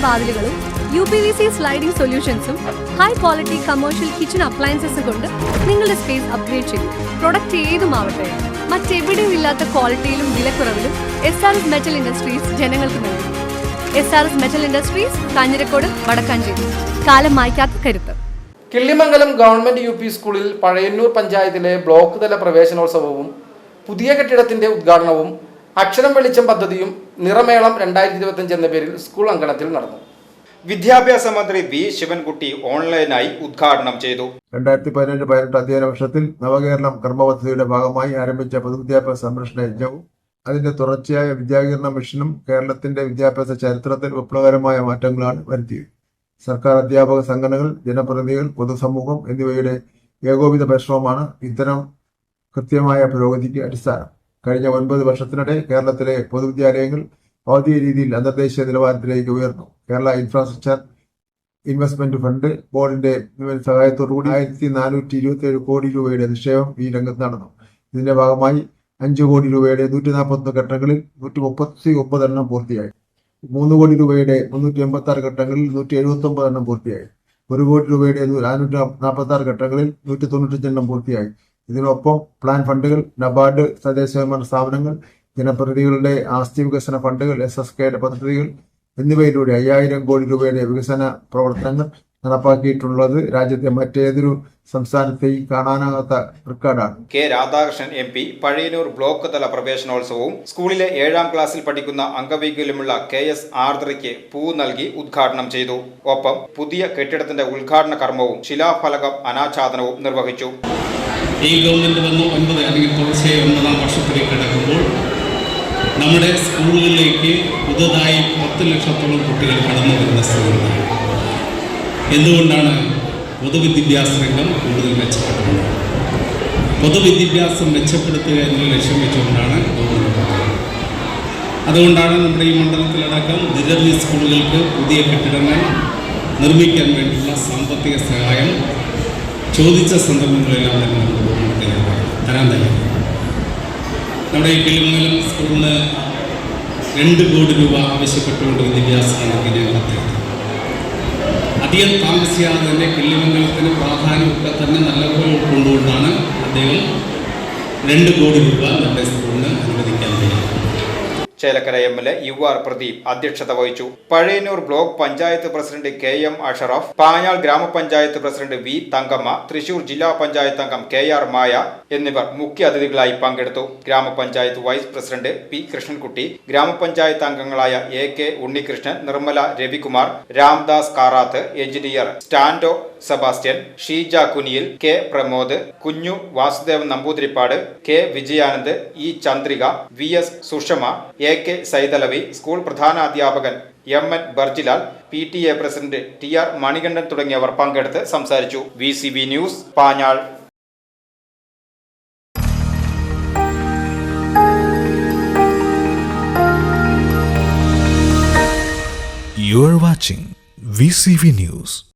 വാതിലുകളും UPVC sliding സൊല്യൂഷൻസും high quality commercial kitchen appliances കൊണ്ട് നിങ്ങളുടെ സ്പേസ് അപ്ഗ്രേഡ് ചെയ്യും. പ്രൊഡക്റ്റ് ഏതുമാവട്ടെ, മറ്റെവിടെയും ഇല്ലാത്ത ക്വാളിറ്റിയിലും വിലക്കുറവിലും SRS മെറ്റൽ ഇൻഡസ്ട്രീസ് ജനങ്ങൾക്ക് നൽകും. SRS metal industries, Kanjirakode, Vadakkanchery. കാലം മായ്ക്കാത്ത കരുത്ത്. കിള്ളിമംഗലം ഗവൺമെന്റ് UP സ്കൂളിൽ പഴയന്നൂർ പഞ്ചായത്തിലെ ബ്ലോക്ക് തല പ്രവേശനോത്സവവും പുതിയ കെട്ടിടത്തിന്റെ ഉദ്ഘാടനവും അക്ഷരം വെളിച്ചം പദ്ധതിയും നിറമേളം 2025 എന്ന പേരിൽ സ്കൂൾ അങ്കണത്തിൽ നടന്നു. വിദ്യാഭ്യാസ മന്ത്രി V. ശിവൻകുട്ടി ഓൺലൈനായി ഉദ്ഘാടനം ചെയ്തു. 2017-18 അധ്യയന വർഷത്തിൽ നവകേരളം കർമ്മപദ്ധതിയുടെ ഭാഗമായി ആരംഭിച്ച പൊതുവിദ്യാഭ്യാസ സംരക്ഷണ യജ്ഞവും അതിന്റെ തുടർച്ചയായ വിദ്യാകീരണ മിഷനും കേരളത്തിന്റെ വിദ്യാഭ്യാസ ചരിത്രത്തിൽ വിപ്ലവകരമായ മാറ്റങ്ങളാണ് വരുത്തിയത്. സർക്കാർ അധ്യാപക സംഘടനകൾ, ജനപ്രതിനിധികൾ, പൊതുസമൂഹം എന്നിവയുടെ ഏകോപിത പരിശ്രമമാണ് ഇത്തരം കൃത്യമായ പുരോഗതിക്ക് അടിസ്ഥാനം. കഴിഞ്ഞ 9 വർഷത്തിനിടെ കേരളത്തിലെ പൊതുവിദ്യാലയങ്ങൾ ഭൗതിക രീതിയിൽ അന്തർദേശീയ നിലവാരത്തിലേക്ക് ഉയർന്നു. കേരള ഇൻഫ്രാസ്ട്രക്ചർ ഇൻവെസ്റ്റ്മെന്റ് ഫണ്ട് ബോർഡിന്റെ സഹായത്തോടുകൂടി 1427 കോടി രൂപയുടെ നിക്ഷേപം ഈ രംഗത്ത് നടന്നു. ഇതിന്റെ ഭാഗമായി 5 കോടി രൂപയുടെ 141 ഘട്ടങ്ങളിൽ 139 എണ്ണം പൂർത്തിയായി. 3 കോടി രൂപയുടെ 386 ഘട്ടങ്ങളിൽ 179 എണ്ണം പൂർത്തിയായി. 1 കോടി രൂപയുടെ 446 ഘട്ടങ്ങളിൽ 195 എണ്ണം പൂർത്തിയായി. ഇതിനൊപ്പം പ്ലാൻ ഫണ്ടുകൾ, നബാർഡ്, തദ്ദേശ സ്വയംഭരണ സ്ഥാപനങ്ങൾ, ജനപ്രതിനിധികളുടെ ആസ്തി വികസന ഫണ്ടുകൾ, SSK പദ്ധതികൾ എന്നിവയിലൂടെ 5000 കോടി രൂപയുടെ വികസന പ്രവർത്തനങ്ങൾ നടപ്പാക്കിയിട്ടുള്ളത് രാജ്യത്തെ മറ്റേതൊരു സംസ്ഥാനത്തെയും കാണാനാകാത്ത റെക്കോർഡാണ്. K. Radhakrishnan MP Pazhayannur block തല പ്രവേശനോത്സവവും സ്കൂളിലെ 7ാം ക്ലാസ്സിൽ പഠിക്കുന്ന അംഗവൈകല്യമുള്ള KS ആർദ്രയ്ക്ക് പൂ നൽകി ഉദ്ഘാടനം ചെയ്തു. ഒപ്പം പുതിയ കെട്ടിടത്തിന്റെ ഉദ്ഘാടന കർമ്മവും ശിലാഫലകം അനാച്ഛാദനവും നിർവഹിച്ചു. ഈ ഗവൺമെന്റ് വന്ന് 9 അല്ലെങ്കിൽ തുടർച്ചയായി 9ാം വർഷത്തിലേക്ക് കടക്കുമ്പോൾ നമ്മുടെ സ്കൂളുകളിലേക്ക് പുതുതായി 10 ലക്ഷത്തോളം കുട്ടികൾ കടന്നു വരുന്ന സ്ഥലങ്ങളാണ്. എന്തുകൊണ്ടാണ് പൊതുവിദ്യാഭ്യാസ രംഗം കൂടുതൽ മെച്ചപ്പെടുന്നത്? പൊതുവിദ്യാഭ്യാസം മെച്ചപ്പെടുത്തുക എന്നുള്ള ലക്ഷ്യം വെച്ചുകൊണ്ടാണ് ഗവൺമെന്റ്. അതുകൊണ്ടാണ് നമ്മുടെ ഈ മണ്ഡലത്തിലടക്കം നിരവധി സ്കൂളുകൾക്ക് പുതിയ കെട്ടിടങ്ങൾ നിർമ്മിക്കാൻ വേണ്ടിയുള്ള സാമ്പത്തിക സഹായം ചോദിച്ച സന്ദർഭങ്ങളെല്ലാം തന്നെ നമുക്ക് തരാൻ തയ്യാറാണ്. നമ്മുടെ ഈ കിള്ളിമംഗലം സ്കൂളിന് 2 കോടി രൂപ ആവശ്യപ്പെട്ടുകൊണ്ട് വിദ്യാഭ്യാസ മന്ത്രിക്ക് കത്തെഴുതി. അധികം താമസിയാതെ തന്നെ കിള്ളിമംഗലത്തിന് പ്രാധാന്യമൊക്കെ തന്നെ നല്ലപോലെ ഉൾക്കൊണ്ടുകൊണ്ടാണ് അദ്ദേഹം 2 കോടി രൂപ നമ്മുടെ സ്കൂളിന് അനുവദിക്കാൻ കഴിയും. ചേലക്കര MLA UR പ്രദീപ് അധ്യക്ഷത വഹിച്ചു. Pazhayannur block panchayat president KM Ashraf, Panjal ഗ്രാമപഞ്ചായത്ത് പ്രസിഡന്റ് V. തങ്കമ്മ, തൃശൂർ ജില്ലാ പഞ്ചായത്ത് അംഗം KR മായ എന്നിവർ മുഖ്യ അതിഥികളായി പങ്കെടുത്തു. ഗ്രാമപഞ്ചായത്ത് വൈസ് പ്രസിഡന്റ് P. കൃഷ്ണൻകുട്ടി, ഗ്രാമപഞ്ചായത്ത് അംഗങ്ങളായ AK ഉണ്ണികൃഷ്ണൻ, നിർമ്മല രവികുമാർ, രാംദാസ് കാറാത്ത്, എഞ്ചിനീയർ സ്റ്റാൻഡോ Sebastian, Sheeja Kuniyil, K. Pramod, Kunju Vasudevan Namboothiripad, K. Vijayanand, E. Chandrika, VS Sushama, AK Saithalavi, school പ്രധാനാധ്യാപകൻ MN Barjilal, PTA president TR Manikandan തുടങ്ങിയവർ പങ്കെടുത്ത് സംസാരിച്ചു. VCB news, Panjal. You are watching VCV News.